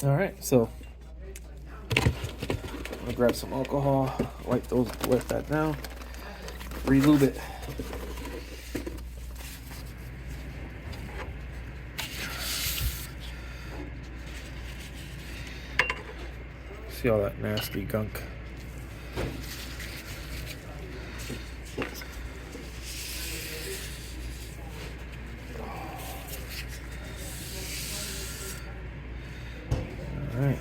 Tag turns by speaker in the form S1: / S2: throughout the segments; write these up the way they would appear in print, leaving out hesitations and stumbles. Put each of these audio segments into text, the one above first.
S1: All right, so I'm gonna grab some alcohol, wipe that down, re-lube it. See all that nasty gunk. All right.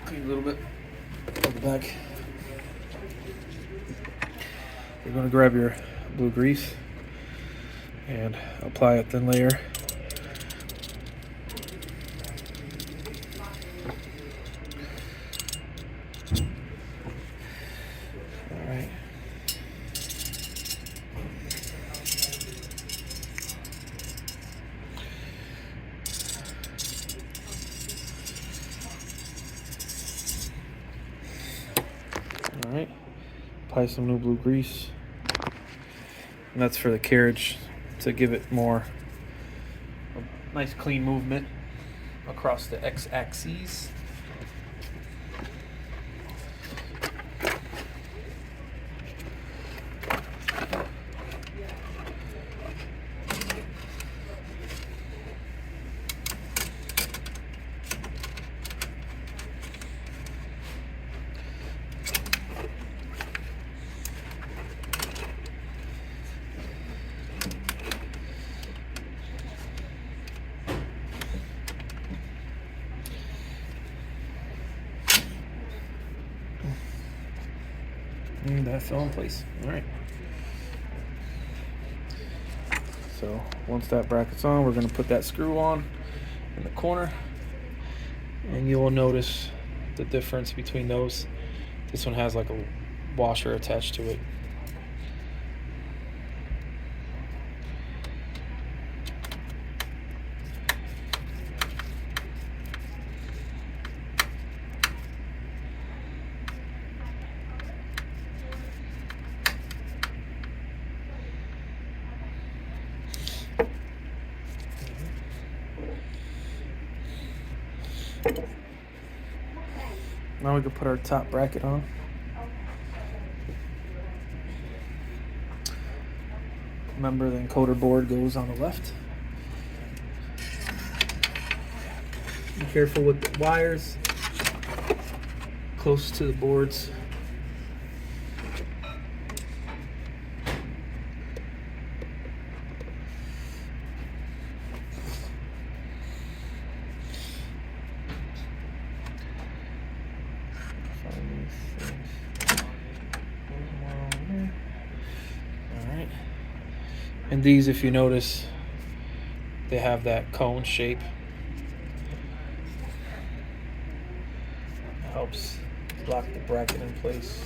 S1: Clean a little bit of the back. You're going to grab your blue grease and apply a thin layer. All right. All right. Apply some new blue grease. And that's for the carriage to give it more a nice clean movement across the x-axis. And that fell in place. All right. So once that bracket's on, we're going to put that screw on in the corner, and you will notice the difference between those. This one has like a washer attached to it. Now we can put our top bracket on. Remember, the encoder board goes on the left. Be careful with the wires close to the boards. Alright. And these, if you notice, they have that cone shape. Helps lock the bracket in place.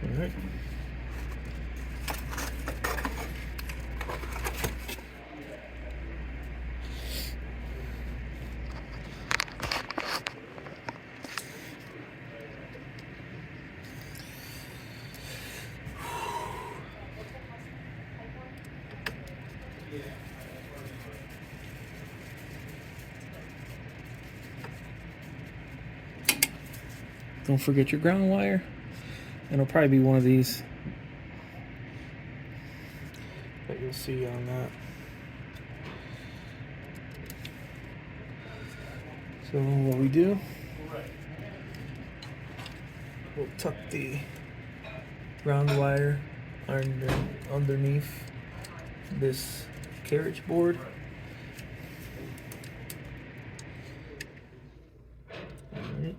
S1: All right. Don't forget your ground wire. And it'll probably be one of these that you'll see on that. So what we do, we'll tuck the ground wire underneath this carriage board. All right.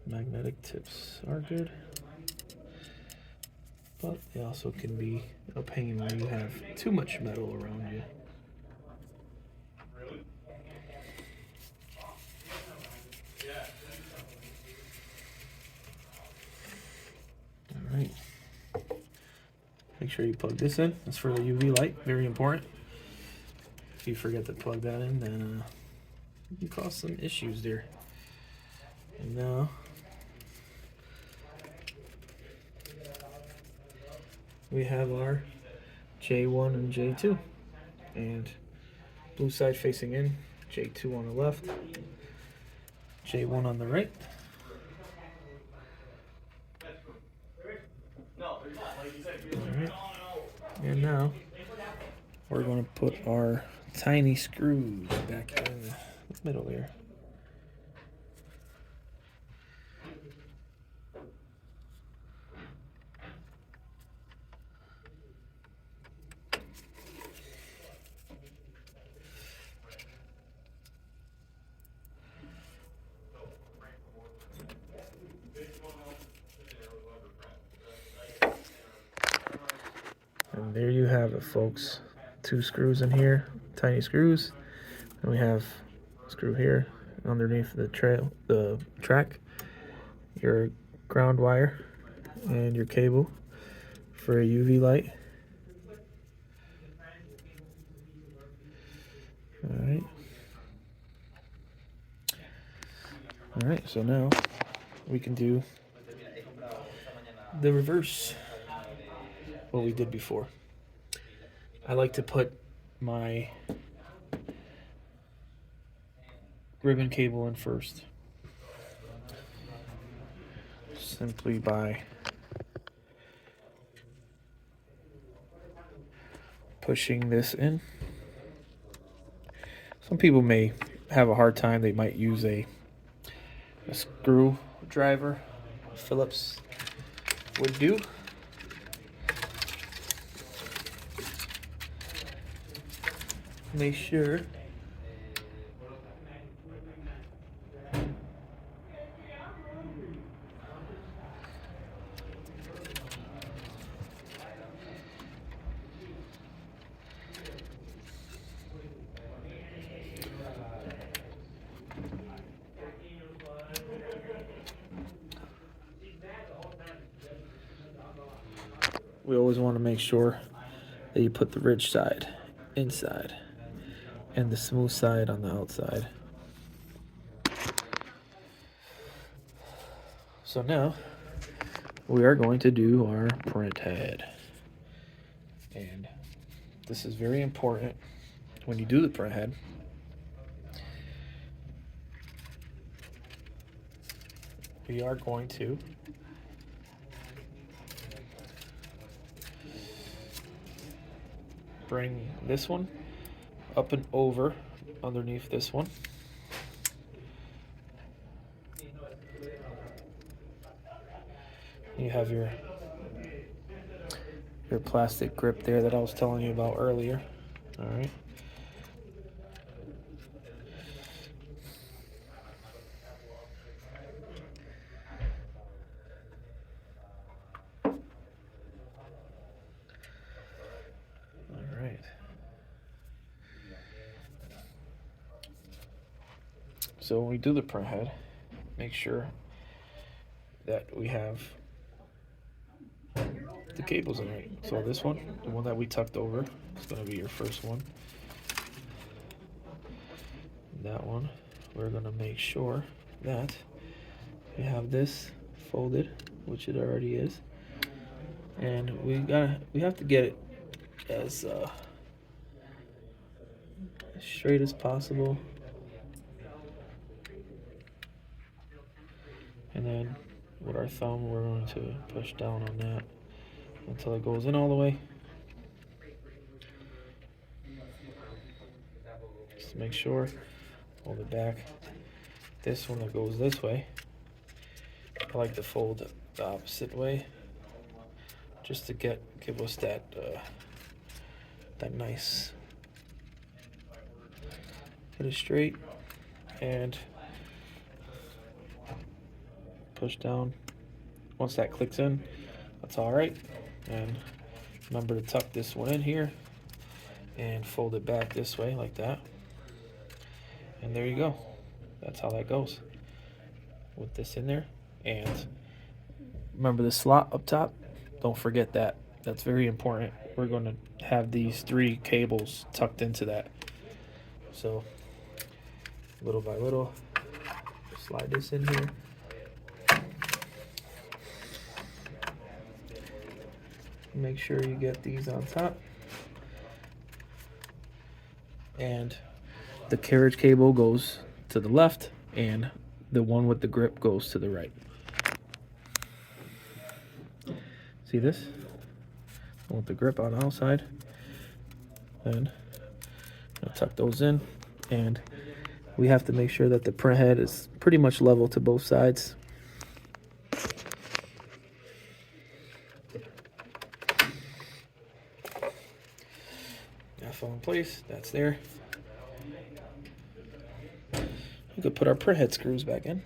S1: Magnetic tips are good, but they also can be a pain when you have too much metal around you. All right. Make sure you plug this in. That's for the UV light, very important. If you forget to plug that in, then you can cause some issues there. And now we have our J1 and J2, and blue side facing in, J2 on the left, J1 on the right. Alright, and now we're going to put our tiny screws back in the middle here. And there you have it, folks. 2 screws in here, tiny screws. And we have a screw here underneath the track, your ground wire, and your cable for a UV light. All right, so now we can do the reverse, what we did before. I like to put my ribbon cable in first, simply by pushing this in. Some people may have a hard time. They might use a screwdriver. Phillips would do. Make sure we always want to make sure that you put the ridge side inside and the smooth side on the outside. So now we are going to do our print head. And this is very important when you do the print head. We are going to bring this one up and over underneath this one. You have your plastic grip there that I was telling you about earlier. All right. So when we do the print head, make sure that we have the cables in right. So this one, the one that we tucked over, is going to be your first one. That one, we're going to make sure that we have this folded which it already is. And we have to get it as straight as possible. And then with our thumb, we're going to push down on that until it goes in all the way. Just make sure, hold it back. This one that goes this way, I like to fold it the opposite way, just to give us that nice, get it straight and push down. Once that clicks in, that's all right. And remember to tuck this one in here and fold it back this way like that. And there you go. That's how that goes with this in there. And remember the slot up top, don't forget that. That's very important. We're going to have these 3 cables tucked into that. So little by little, slide this in here. Make sure you get these on top. And the carriage cable goes to the left and the one with the grip goes to the right. See this? I want the grip on the outside. And I'll tuck those in, and we have to make sure that the print head is pretty much level to both sides. That fell in place, that's there. We could put our print head screws back in.